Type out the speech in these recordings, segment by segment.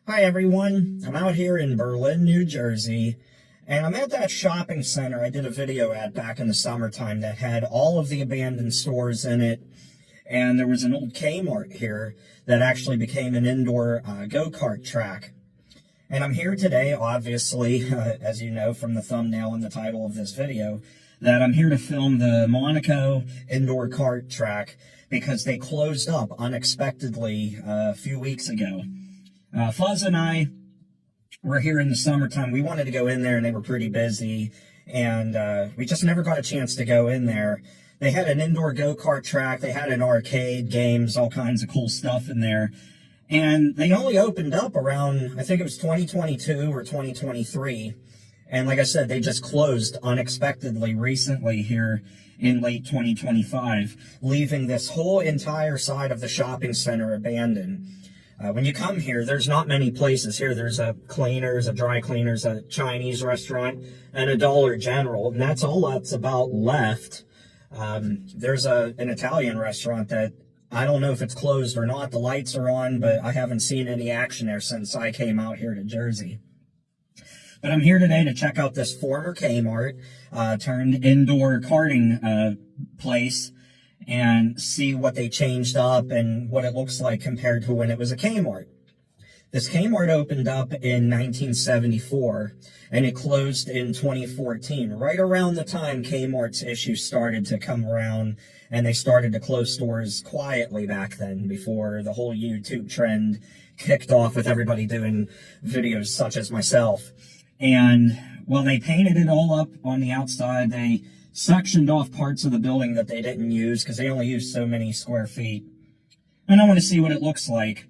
Hi everyone, I'm out here in Berlin, New Jersey, and I'm at that shopping center I did a video at back in the summertime that had all of the abandoned stores in it, and there was an old Kmart here that actually became an indoor go-kart track. And I'm here today, obviously, as you know from the thumbnail and the title of this video, that I'm here to film the Monaco indoor kart track because they closed up unexpectedly a few weeks ago. Fuzz and I were here in the summertime. We wanted to go in there, and they were pretty busy, and we just never got a chance to go in there. They had an indoor go-kart track. They had an arcade, games, all kinds of cool stuff in there. And they only opened up around, I think it was 2022 or 2023. And like I said, they just closed unexpectedly recently here in late 2025, leaving this whole entire side of the shopping center abandoned. When you come here, there's not many places here. There's a cleaners, a dry cleaners, a Chinese restaurant, and a Dollar General, and that's all that's about left. There's an Italian restaurant that I don't know if it's closed or not. The lights are on, but I haven't seen any action there since I came out here to Jersey. But I'm here today to check out this former Kmart turned indoor karting place and see what they changed up and what it looks like compared to when it was a Kmart. This Kmart opened up in 1974 and it closed in 2014, right around the time Kmart's issues started to come around, and they started to close stores quietly back then before the whole YouTube trend kicked off with everybody doing videos such as myself. And well, they painted it all up on the outside. They sectioned off parts of the building that they didn't use because they only used so many square feet. And I want to see what it looks like.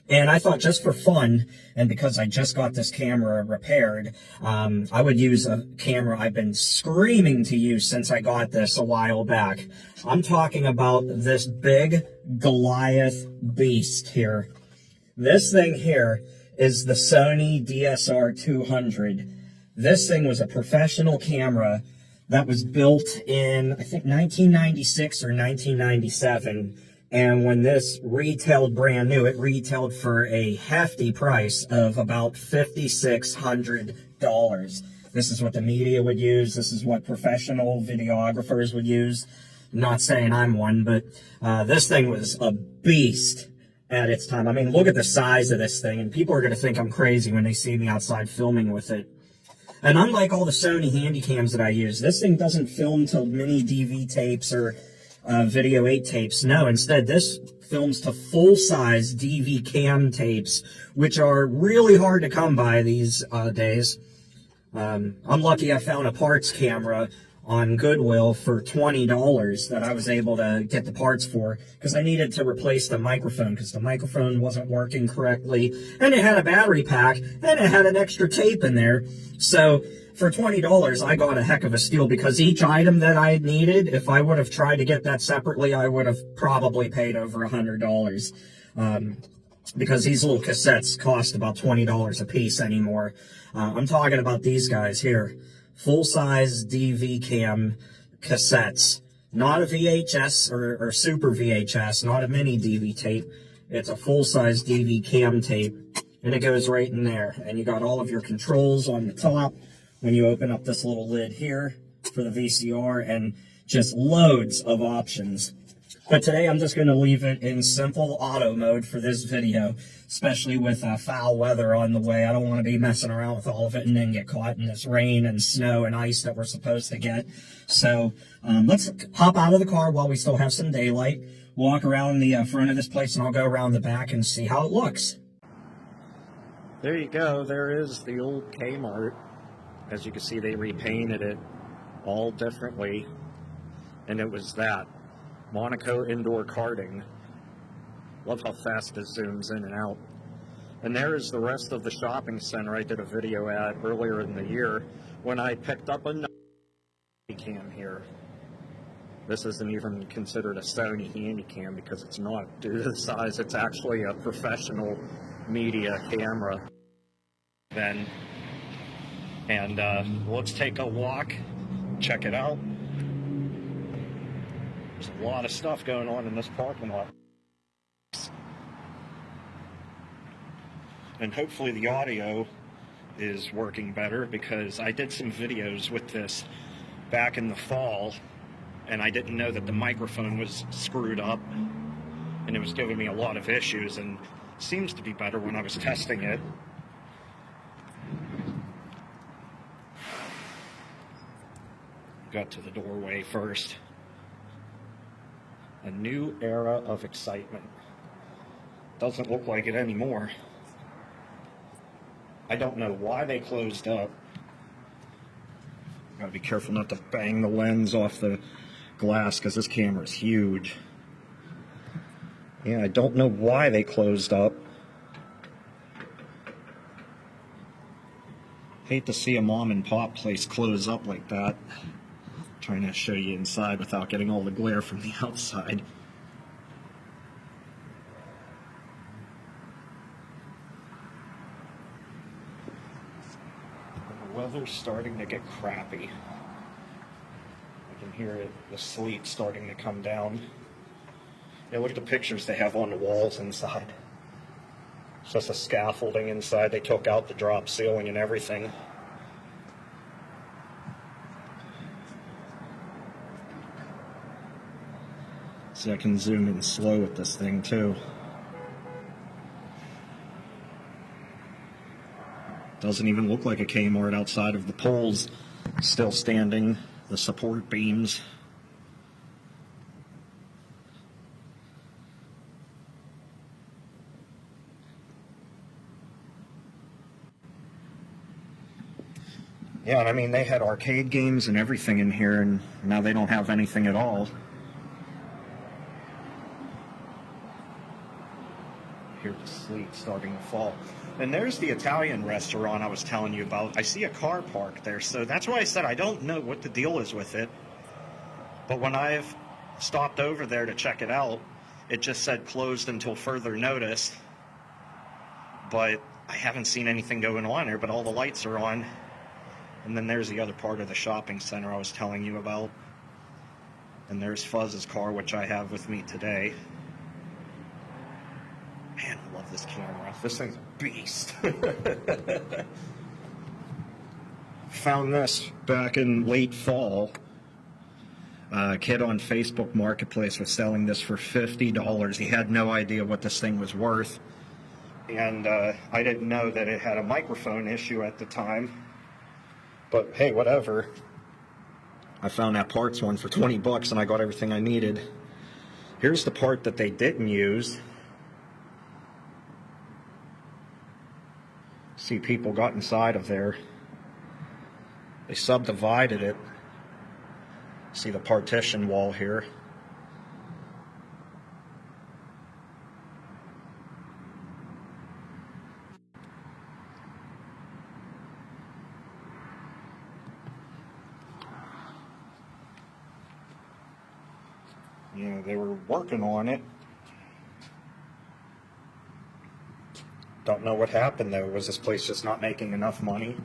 And I thought, just for fun, and because I just got this camera repaired, I would use a camera I've been screaming to use since I got this a while back. I'm talking about this big Goliath beast here. This thing here is the Sony DSR-200. This thing was a professional camera that was built in, I think, 1996 or 1997. And when this retailed brand new, it retailed for a hefty price of about $5,600. This is what the media would use. This is what professional videographers would use. I'm not saying I'm one, but this thing was a beast at its time. I mean, look at the size of this thing, and people are going to think I'm crazy when they see me outside filming with it. And unlike all the Sony Handycams that I use, this thing doesn't film to mini DV tapes or Video 8 tapes. No, instead, this films to full-size DV cam tapes, which are really hard to come by these days. I'm lucky I found a parts camera on Goodwill for $20 that I was able to get the parts for, because I needed to replace the microphone because the microphone wasn't working correctly, and it had a battery pack, and it had an extra tape in there. So for $20, I got a heck of a steal, because each item that I needed, if I would have tried to get that separately, I would have probably paid over $100. Because these little cassettes cost about $20 a piece anymore. I'm talking about these guys here. Full-size DV cam cassettes. Not a VHS or super VHS, not a mini DV tape. It's a full-size DV cam tape, and it goes right in there. And you got all of your controls on the top when you open up this little lid here for the VCR, and just loads of options. But today I'm just going to leave it in simple auto mode for this video, especially with foul weather on the way. I don't want to be messing around with all of it and then get caught in this rain and snow and ice that we're supposed to get. So let's hop out of the car while we still have some daylight, walk around the front of this place, and I'll go around the back and see how it looks. There you go. There is the old Kmart. As you can see, they repainted it all differently, and it was that. Monaco indoor karting. Love how fast it zooms in and out. And there is the rest of the shopping center I did a video at earlier in the year when I picked up another cam here. This isn't even considered a Sony Handycam because it's not due to the size. It's actually a professional media camera. And let's take a walk, check it out. There's a lot of stuff going on in this parking lot. And hopefully the audio is working better, because I did some videos with this back in the fall and I didn't know that the microphone was screwed up and it was giving me a lot of issues, and seems to be better when I was testing it. Got to the doorway first. A new era of excitement. Doesn't look like it anymore. I don't know why they closed up. Gotta be careful not to bang the lens off the glass, because this camera is huge. Yeah, I don't know why they closed up. Hate to see a mom and pop place close up like that. Trying to show you inside without getting all the glare from the outside. The weather's starting to get crappy. I can hear it, the sleet starting to come down. Yeah, look at the pictures they have on the walls inside. It's just a scaffolding inside. They took out the drop ceiling and everything. See, I can zoom in slow with this thing too. Doesn't even look like a Kmart outside of the poles still standing, the support beams. Yeah, and I mean, they had arcade games and everything in here, and now they don't have anything at all. Hear the sleet starting to fall. And there's the Italian restaurant I was telling you about. I see a car parked there, so that's why I said I don't know what the deal is with it. But when I've stopped over there to check it out, it just said closed until further notice. But I haven't seen anything going on there, but all the lights are on. And then there's the other part of the shopping center I was telling you about. And there's Fuzz's car, which I have with me today. Man, I love this camera. This thing's a beast. Found this back in late fall. A kid on Facebook Marketplace was selling this for $50. He had no idea what this thing was worth. And I didn't know that it had a microphone issue at the time. But hey, whatever. I found that parts one for 20 bucks and I got everything I needed. Here's the part that they didn't use. See, people got inside of there. They subdivided it. See the partition wall here. Yeah, they were working on it. Don't know what happened though. Was this place just not making enough money?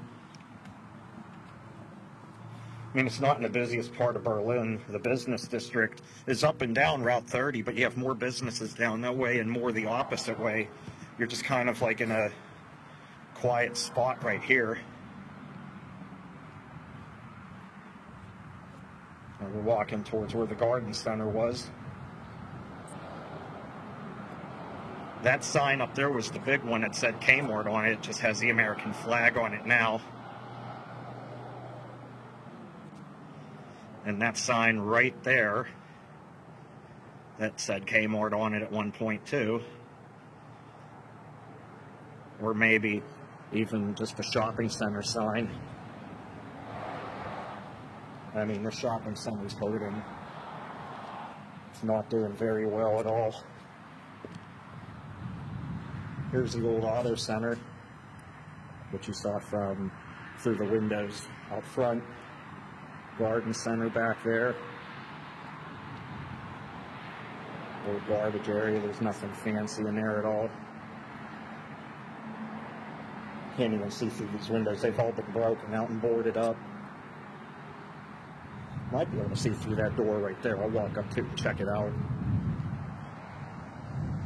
I mean, it's not in the busiest part of Berlin. The business district is up and down Route 30, but you have more businesses down that way and more the opposite way. You're just kind of like in a quiet spot right here. And we're walking towards where the garden center was. That sign up there was the big one that said Kmart on it. It just has the American flag on it now. And that sign right there that said Kmart on it at one point too. Or maybe even just a shopping center sign. I mean, the shopping center's hurting. It's not doing very well at all. Here's the old auto center, which you saw from through the windows out front. Garden center back there. Old garbage area. There's nothing fancy in there at all. Can't even see through these windows. They've all been broken out and boarded up. Might be able to see through that door right there. I'll walk up to it and check it out.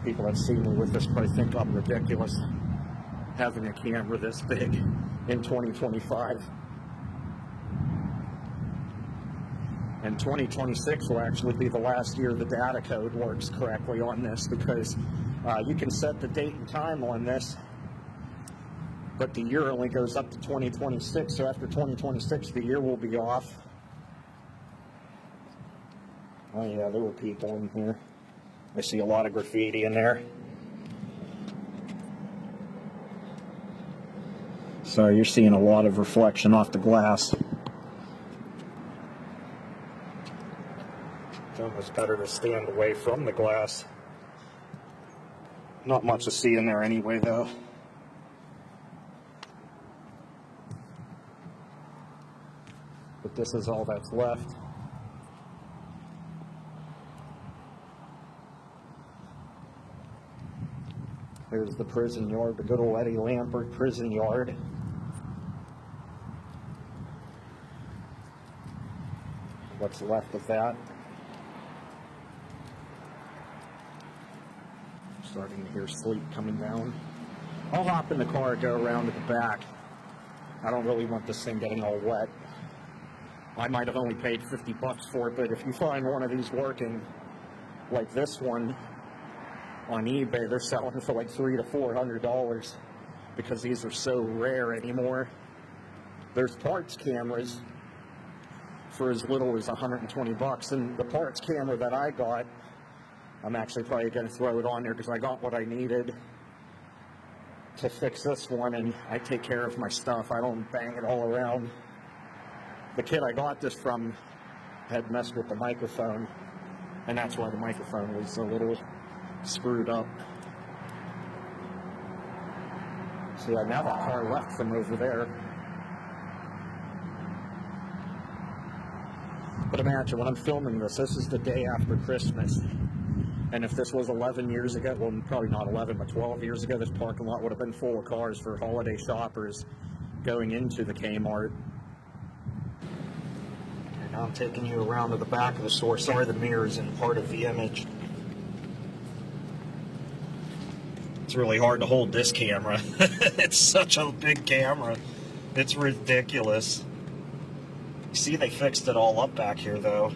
People that see me with this probably think I'm ridiculous. having a camera this big in 2025. And 2026 will actually be the last year the data code works correctly on this, because you can set the date and time on this, but the year only goes up to 2026, so after 2026 the year will be off. Oh yeah, there were people in here. I see a lot of graffiti in there. So you're seeing a lot of reflection off the glass. It's almost better to stand away from the glass. Not much to see in there anyway, though. But this is all that's left. There's the prison yard, the good old Eddie Lampert prison yard. What's left of that. Starting to hear sleet coming down. I'll hop in the car and go around to the back. I don't really want this thing getting all wet. I might have only paid 50 bucks for it, but if you find one of these working, like this one, on eBay, they're selling for like $300 to $400 because these are so rare anymore. There's parts cameras for as little as 120 bucks, and the parts camera that I got, I'm actually probably going to throw it on there because I got what I needed to fix this one, and I take care of my stuff. I don't bang it all around. The kid I got this from had messed with the microphone, and that's why the microphone was a little screwed up. So yeah, now that car left from over there. But imagine, when I'm filming this, this is the day after Christmas. And if this was 11 years ago, well, probably not 11, but 12 years ago, this parking lot would have been full of cars for holiday shoppers going into the Kmart. And now I'm taking you around to the back of the store. Sorry, the mirror's in part of the image. It's really hard to hold this camera. It's such a big camera. It's ridiculous. You see, they fixed it all up back here, though.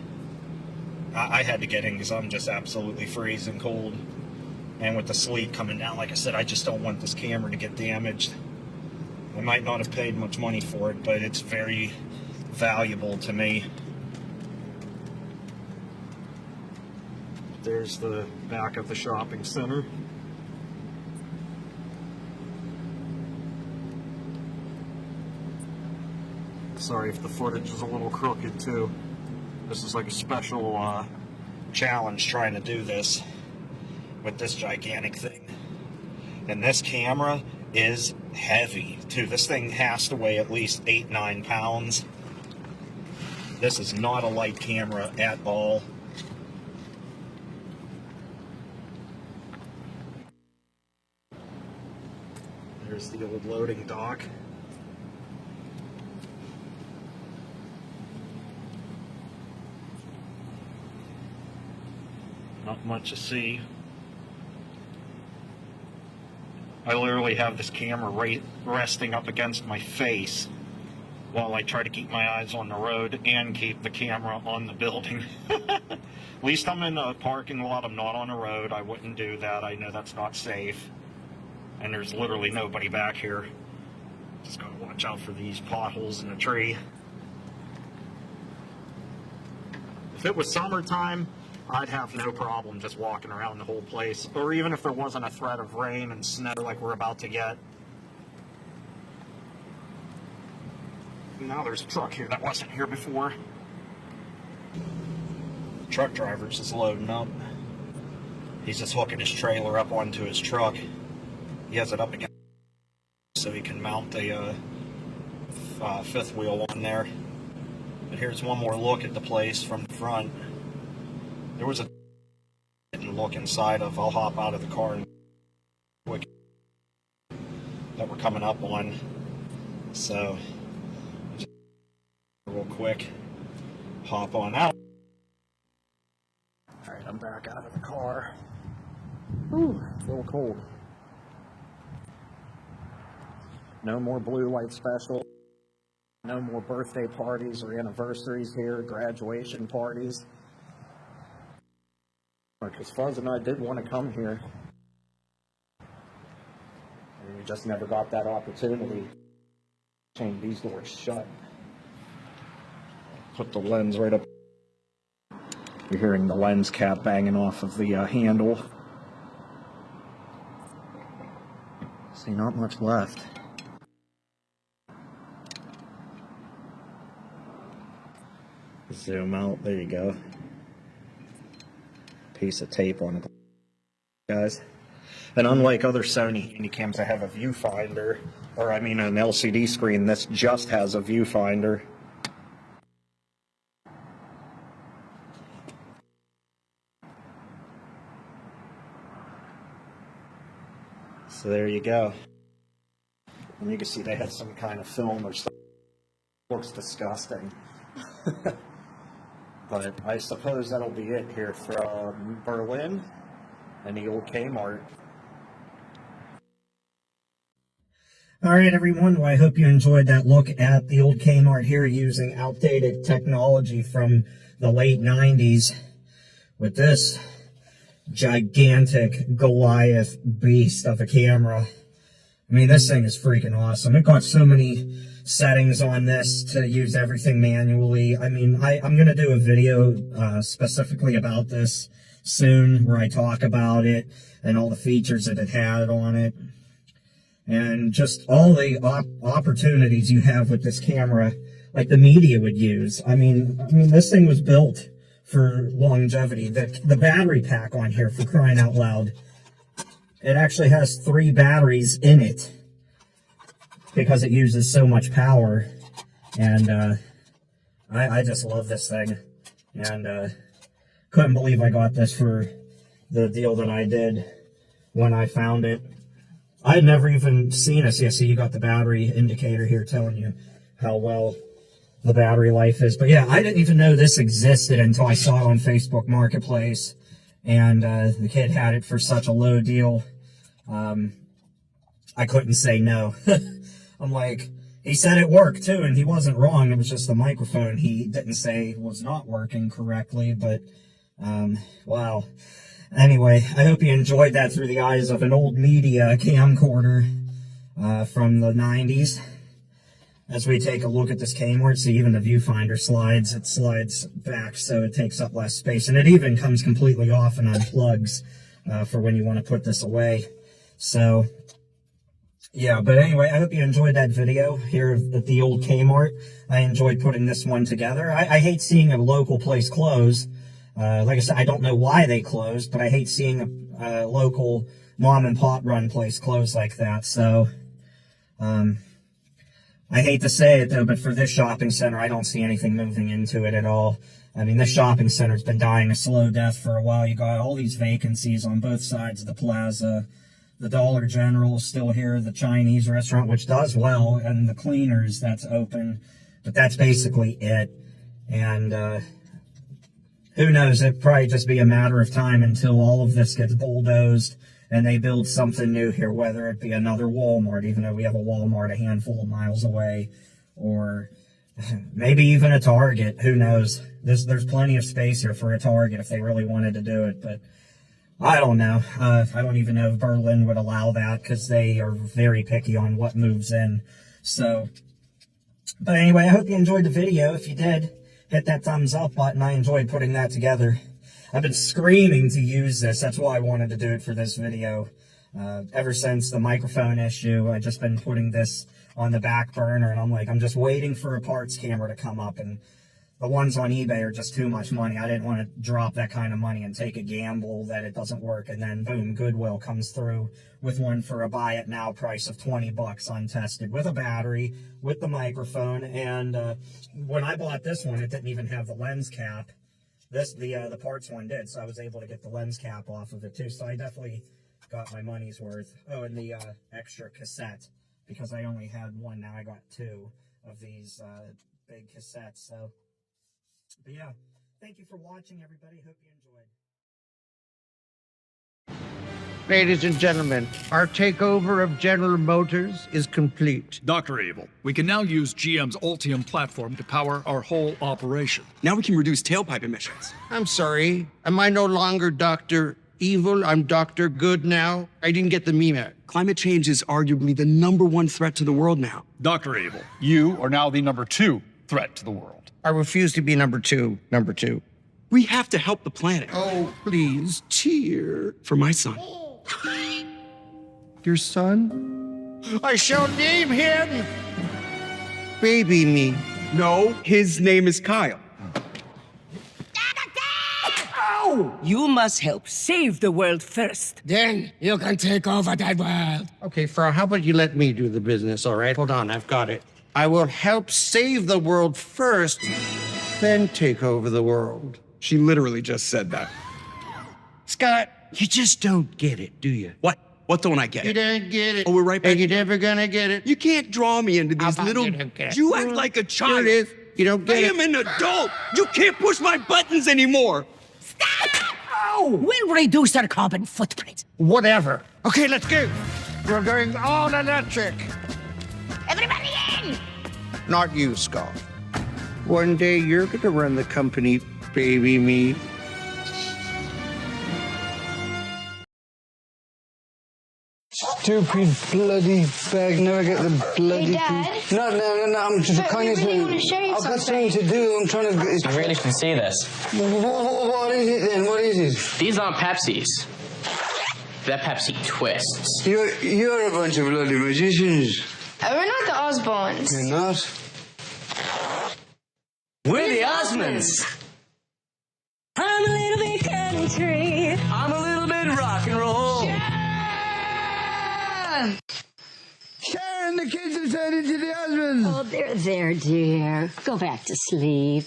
I had to get in because I'm just absolutely freezing cold. And with the sleet coming down, like I said, I just don't want this camera to get damaged. I might not have paid much money for it, but it's very valuable to me. There's the back of the shopping center. Sorry if the footage is a little crooked too. This is like a special challenge trying to do this with this gigantic thing. And this camera is heavy too. This thing has to weigh at least 8-9 pounds. This is not a light camera at all. There's the old loading dock. Not much to see. I literally have this camera resting up against my face while I try to keep my eyes on the road and keep the camera on the building. At least I'm in a parking lot. I'm not on a road. I wouldn't do that. I know that's not safe. And there's literally nobody back here. Just gotta watch out for these potholes in the tree. If it was summertime, I'd have no problem just walking around the whole place, or even if there wasn't a threat of rain and snow like we're about to get. Now there's a truck here that wasn't here before. Truck driver's just loading up. He's just hooking his trailer up onto his truck. He has it up against so he can mount the fifth wheel on there. But here's one more look at the place from the front. There was a look inside of. I'll hop out of the car and quick that we're coming up on. So just real quick, hop on out. All right, I'm back out of the car. Ooh, it's a little cold. No more blue light special. No more birthday parties or anniversaries here, graduation parties. Because Fuzz and I did want to come here. And we just never got that opportunity. Chain these doors shut. Put the lens right up. You're hearing the lens cap banging off of the handle. See, not much left. Zoom out, there you go. Piece of tape on it, guys. And unlike other Sony Handycams that have a viewfinder, or I mean an LCD screen, this just has a viewfinder. So there you go. And you can see they had some kind of film or something. Looks disgusting. But I suppose that'll be it here from Berlin and the old Kmart. Alright everyone, well I hope you enjoyed that look at the old Kmart here using outdated technology from the late 90s with this gigantic Goliath beast of a camera. I mean, this thing is freaking awesome. It got so many settings on this to use everything manually. I mean, I'm going to do a video specifically about this soon where I talk about it and all the features that it had on it. And just all the opportunities you have with this camera, like the media would use. I mean, this thing was built for longevity. The battery pack on here, for crying out loud, it actually has 3 batteries in it because it uses so much power. And I just love this thing. And couldn't believe I got this for the deal that I did when I found it. I had never even seen it. Yeah, see, you got the battery indicator here telling you how well the battery life is. But yeah, I didn't even know this existed until I saw it on Facebook Marketplace. And the kid had it for such a low deal. I couldn't say no. I'm like, he said it worked too, and he wasn't wrong. It was just the microphone he didn't say was not working correctly. But wow. Anyway, I hope you enjoyed that through the eyes of an old media camcorder from the 90s. As we take a look at this Kmart, see, even the viewfinder slides. It slides back so it takes up less space. And it even comes completely off and unplugs for when you want to put this away. So, yeah, but anyway, I hope you enjoyed that video here at the old Kmart. I enjoyed putting this one together. I hate seeing a local place close. Like I said, I don't know why they closed, but I hate seeing a local mom and pop run place close like that. So, I hate to say it though, but for this shopping center, I don't see anything moving into it at all. I mean, this shopping center's been dying a slow death for a while. You got all these vacancies on both sides of the plaza. The Dollar General's still here, the Chinese restaurant, which does well, and the Cleaners that's open. But that's basically it. And, who knows, it'd probably just be a matter of time until all of this gets bulldozed and they build something new here, whether it be another Walmart, even though we have a Walmart a handful of miles away, or maybe even a Target. Who knows? There's plenty of space here for a Target if they really wanted to do it, but I don't know. I don't even know if Berlin would allow that because they are very picky on what moves in. So, but anyway, I hope you enjoyed the video. If you did, hit that thumbs up button. I enjoyed putting that together. I've been screaming to use this. That's why I wanted to do it for this video. Ever since the microphone issue, I've just been putting this on the back burner, and I'm like, I'm just waiting for a parts camera to come up, and the ones on eBay are just too much money. I didn't want to drop that kind of money and take a gamble that it doesn't work, and then boom, Goodwill comes through with one for a buy it now price of $20 untested, with a battery, with the microphone. And when I bought this one, it didn't even have the lens cap. The parts one did, so I was able to get the lens cap off of it too. So I definitely got my money's worth. Oh, and the extra cassette, because I only had one. Now I got 2 of these big cassettes. So, but yeah, thank you for watching, everybody. Hope you enjoyed. Ladies and gentlemen, our takeover of General Motors is complete. Dr. Evil, we can now use GM's Ultium platform to power our whole operation. Now we can reduce tailpipe emissions. I'm sorry. Am I no longer Dr. Evil? I'm Dr. Good now? I didn't get the meme. Climate change is arguably the #1 threat to the world now. Dr. Evil, you are now the #2 threat to the world. I refuse to be number two. We have to help the planet. Oh, please, cheer. For my son. Your son? I shall name him Baby Me. No, his name is Kyle. You must help save the world first. Then you can take over that world. Okay, Frau, how about you let me do the business, all right? Hold on, I've got it. I will help save the world first, then take over the world. She literally just said that. Scott, you just don't get it, do you? What? What don't I get? You don't get it. Oh, we're right back. And you're never gonna get it. You can't draw me into these How about little... you don't get it? You act like a child. Here it is. You don't I get am it. an adult. You can't push my buttons anymore. We'll reduce our carbon footprint. Whatever. Okay, let's go. We're going all electric. Everybody in! Not you, Scott. One day you're gonna run the company, Baby Me. Stupid bloody bag. Never get the bloody. Hey, Dad? Piece. No. I'm just But kind we of. really want to show you I've got something. something to do. I'm trying to. I really should see this. What is it then? What is it? These aren't Pepsis. They're Pepsi Twists. You're a bunch of bloody magicians. We're not the Osborns. You're not. We're the Osmonds. I'm a little bit country. I'm a little bit rock and roll. Sharon, the kids have turned into the husbands. Oh, they're there, dear. Go back to sleep.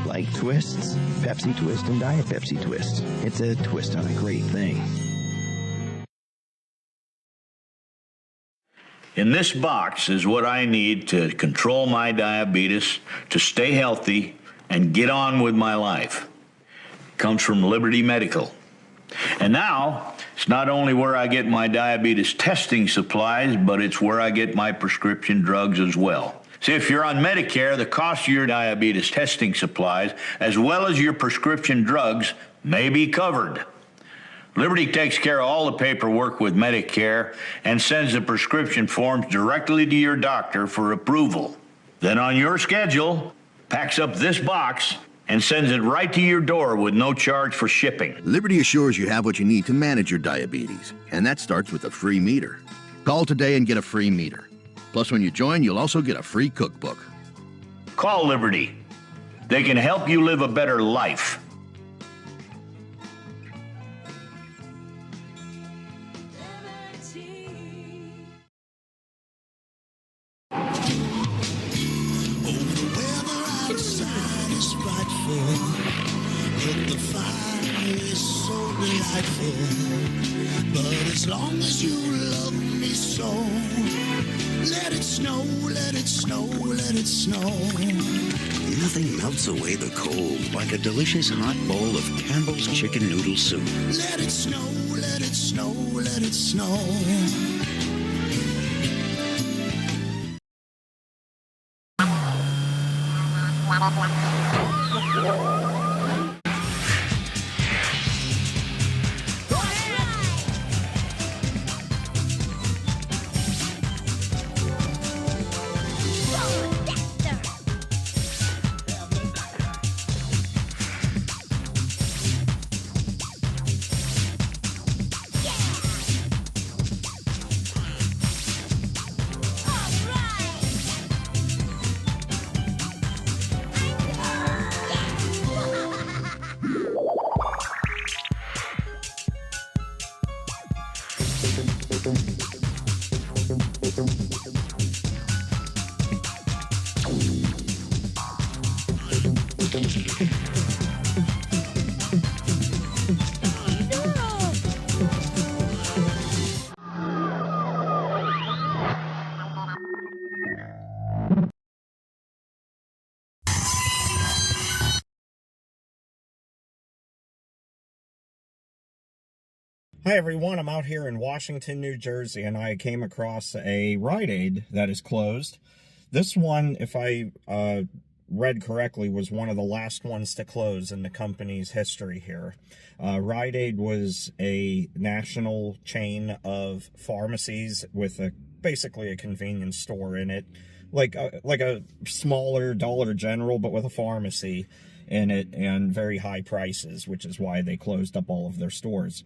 Like twists? Pepsi Twist and Diet Pepsi Twist. It's a twist on a great thing. In this box is what I need to control my diabetes, to stay healthy, and get on with my life. It comes from Liberty Medical. And now, it's not only where I get my diabetes testing supplies, but it's where I get my prescription drugs as well. See, if you're on Medicare, the cost of your diabetes testing supplies, as well as your prescription drugs, may be covered. Liberty takes care of all the paperwork with Medicare and sends the prescription forms directly to your doctor for approval. Then on your schedule, packs up this box and sends it right to your door with no charge for shipping. Liberty assures you have what you need to manage your diabetes, and that starts with a free meter. Call today and get a free meter. Plus, when you join, you'll also get a free cookbook. Call Liberty. They can help you live a better life. Look, the fire is so delightful, but as long as you love me so, let it snow, let it snow, let it snow. Nothing melts away the cold like a delicious hot bowl of Campbell's chicken noodle soup. Let it snow, let it snow, let it snow. Hi everyone, I'm out here in Washington, New Jersey, and I came across a Rite that is closed. This one, if I read correctly, was one of the last ones to close in the company's history here. Rite was a national chain of pharmacies with basically a convenience store in it, like a smaller Dollar General, but with a pharmacy in it and very high prices, which is why they closed up all of their stores.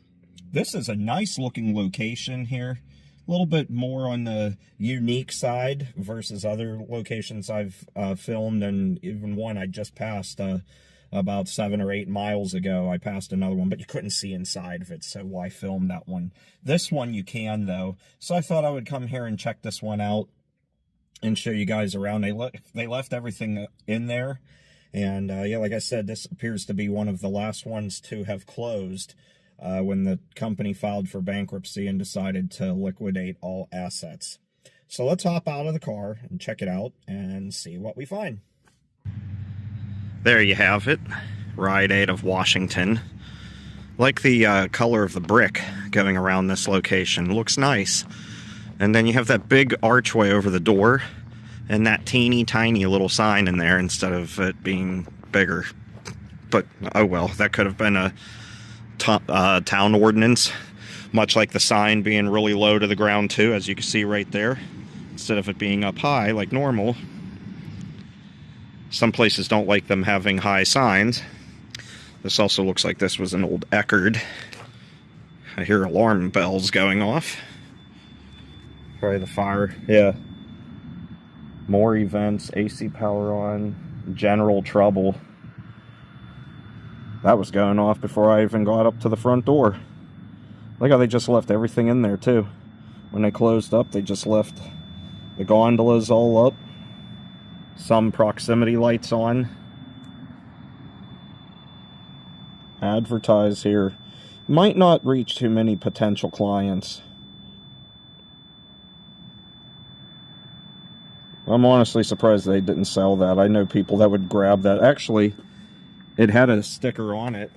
This is a nice looking location here. A little bit more on the unique side versus other locations I've filmed, and even one I just passed about 7 or 8 miles ago. I passed another one, but you couldn't see inside of it, so why film that one? This one you can, though. So I thought I would come here and check this one out and show you guys around. They left everything in there, and yeah, like I said, this appears to be one of the last ones to have closed when the company filed for bankruptcy and decided to liquidate all assets. So let's hop out of the car and check it out and see what we find. There you have it, Rite of Washington. Like the color of the brick going around this location. Looks nice. And then you have that big archway over the door and that teeny tiny little sign in there instead of it being bigger. But oh well, that could have been a town ordinance, much like the sign being really low to the ground too, as you can see right there, instead of it being up high like normal. Some places don't like them having high signs. This also looks like this was an old Eckerd. I hear alarm bells going off. Probably the fire. Yeah. More events, AC power on, general trouble. That was going off before I even got up to the front door. Look how they just left everything in there too. When they closed up, they just left the gondolas all up. Some proximity lights on. Advertise here. Might not reach too many potential clients. I'm honestly surprised they didn't sell that. I know people that would grab that. Actually, it had a sticker on it,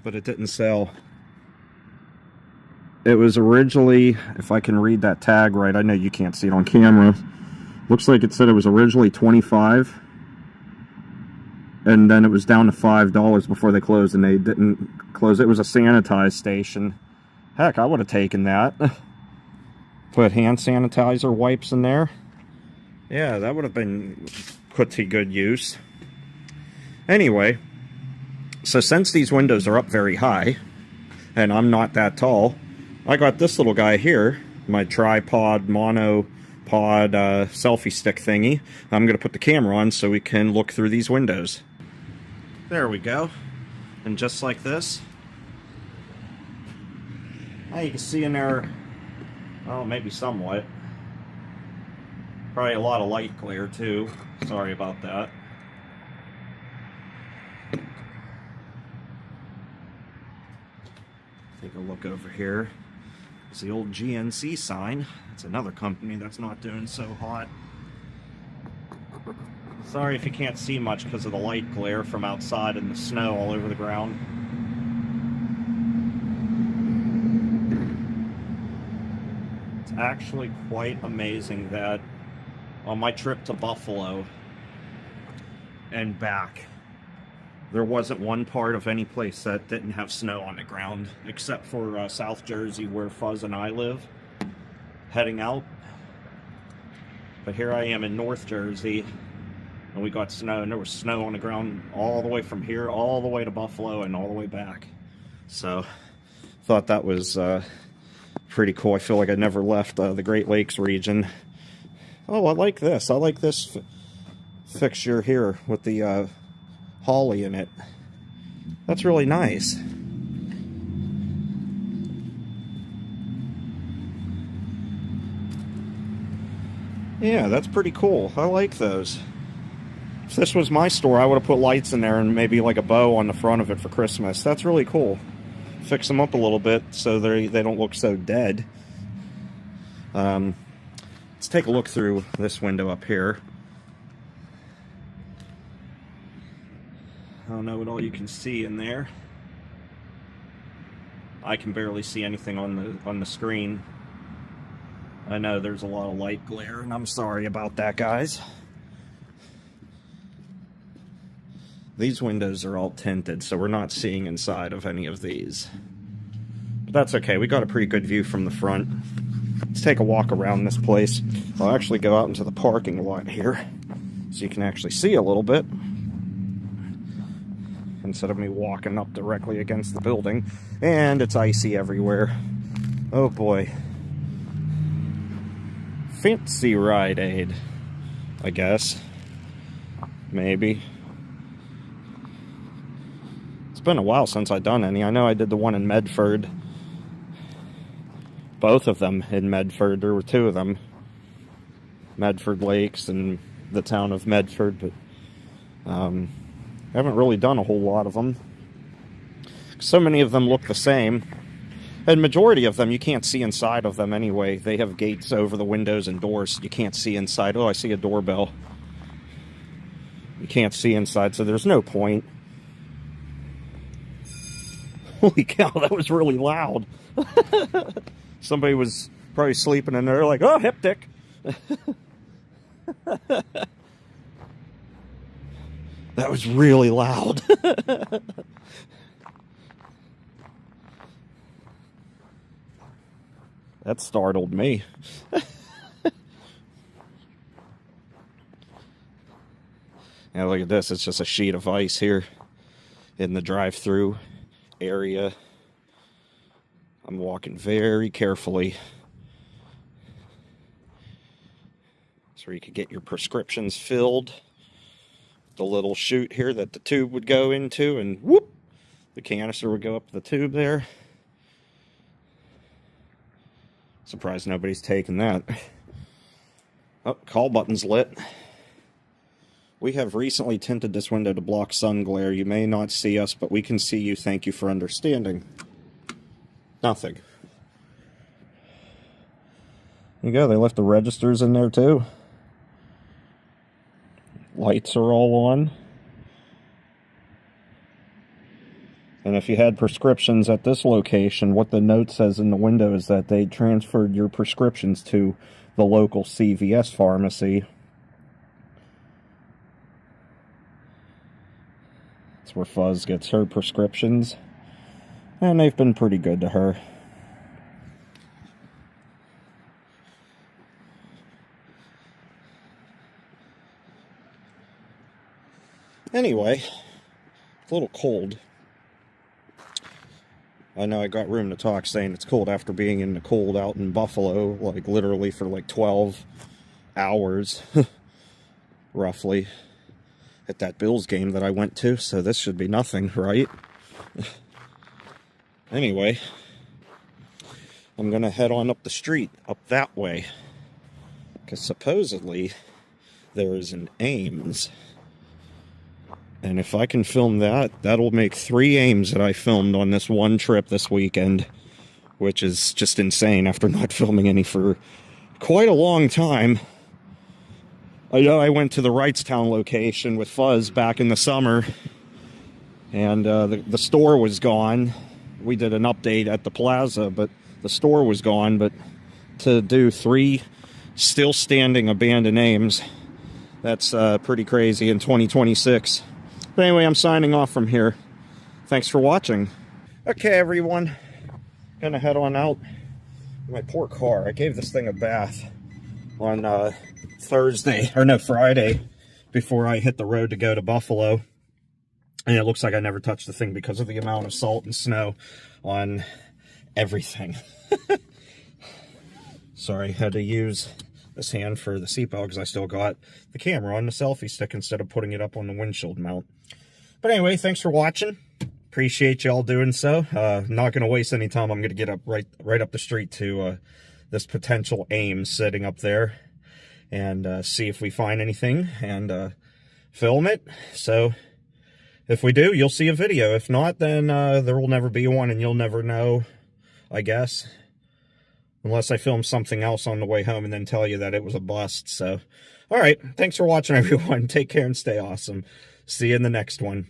but it didn't sell. It was originally, if I can read that tag right, I know you can't see it on camera. Looks like it said it was originally $25, and then it was down to $5 before they closed, and they didn't close. It was a sanitized station. Heck, I would have taken that. Put hand sanitizer wipes in there. Yeah, that would have been put to good use. Anyway, so since these windows are up very high, and I'm not that tall, I got this little guy here, my tripod, monopod, selfie stick thingy. I'm going to put the camera on so we can look through these windows. There we go. And just like this, now you can see in there, well, maybe somewhat. Probably a lot of light glare too. Sorry about that. Take a look over here. It's the old GNC sign. It's another company that's not doing so hot. Sorry if you can't see much because of the light glare from outside and the snow all over the ground. It's actually quite amazing that on my trip to Buffalo and back, there wasn't one part of any place that didn't have snow on the ground, except for South Jersey, where Fuzz and I live, heading out. But here I am in North Jersey, and we got snow, and there was snow on the ground all the way from here, all the way to Buffalo, and all the way back. So, thought that was pretty cool. I feel like I never left the Great Lakes region. Oh, I like this. I like this fixture here with the holly in it. That's really nice. Yeah, that's pretty cool. I like those. If this was my store, I would have put lights in there and maybe like a bow on the front of it for Christmas. That's really cool. Fix them up a little bit so they don't look so dead. Let's take a look through this window up here. I don't know what all you can see in there. I can barely see anything on the screen. I know there's a lot of light glare, and I'm sorry about that, guys. These windows are all tinted, so we're not seeing inside of any of these. But that's okay, we got a pretty good view from the front. Let's take a walk around this place. I'll actually go out into the parking lot here, so you can actually see a little bit, instead of me walking up directly against the building. And it's icy everywhere. Oh boy. Fancy Rite Aid, I guess. Maybe. It's been a while since I've done any. I know I did the one in Medford. Both of them in Medford. There were two of them. Medford Lakes and the town of Medford. But I haven't really done a whole lot of them. So many of them look the same. And majority of them, you can't see inside of them anyway. They have gates over the windows and doors, so you can't see inside. Oh, I see a doorbell. You can't see inside, so there's no point. Holy cow, that was really loud. Somebody was probably sleeping in there like, oh, hiptic. That was really loud. That startled me. Now look at this, it's just a sheet of ice here in the drive-through area. I'm walking very carefully. That's where you could get your prescriptions filled. The little chute here that the tube would go into, and whoop, the canister would go up the tube there. Surprised nobody's taken that. Oh, call button's lit. We have recently tinted this window to block sun glare. You may not see us, but we can see you. Thank you for understanding. Nothing. There you go. They left the registers in there too. Lights are all on. And if you had prescriptions at this location, what the note says in the window is that they transferred your prescriptions to the local CVS pharmacy. That's where Fuzz gets her prescriptions. And they've been pretty good to her. Anyway, it's a little cold. I know I got room to talk saying it's cold after being in the cold out in Buffalo, like literally for like 12 hours, roughly, at that Bills game that I went to, so this should be nothing, right? Anyway, I'm gonna head on up the street, up that way, because supposedly there is an Ames. And if I can film that, that'll make 3 Ames that I filmed on this one trip this weekend, which is just insane after not filming any for quite a long time. I know I went to the Wrightstown location with Fuzz back in the summer, and the store was gone. We did an update at the plaza, but the store was gone. But to do 3 still standing abandoned Ames, that's pretty crazy in 2026. But anyway, I'm signing off from here. Thanks for watching. Okay, everyone. Gonna head on out. My poor car. I gave this thing a bath on Friday, before I hit the road to go to Buffalo. And it looks like I never touched the thing because of the amount of salt and snow on everything. Sorry, had to use this hand for the seatbelt because I still got the camera on the selfie stick instead of putting it up on the windshield mount. But anyway, thanks for watching. Appreciate y'all doing so. Not going to waste any time. I'm going to get up right up the street to this potential Ames sitting up there and see if we find anything and film it. So if we do, you'll see a video. If not, then there will never be one and you'll never know, I guess. Unless I film something else on the way home and then tell you that it was a bust. So, all right. Thanks for watching, everyone. Take care and stay awesome. See you in the next one.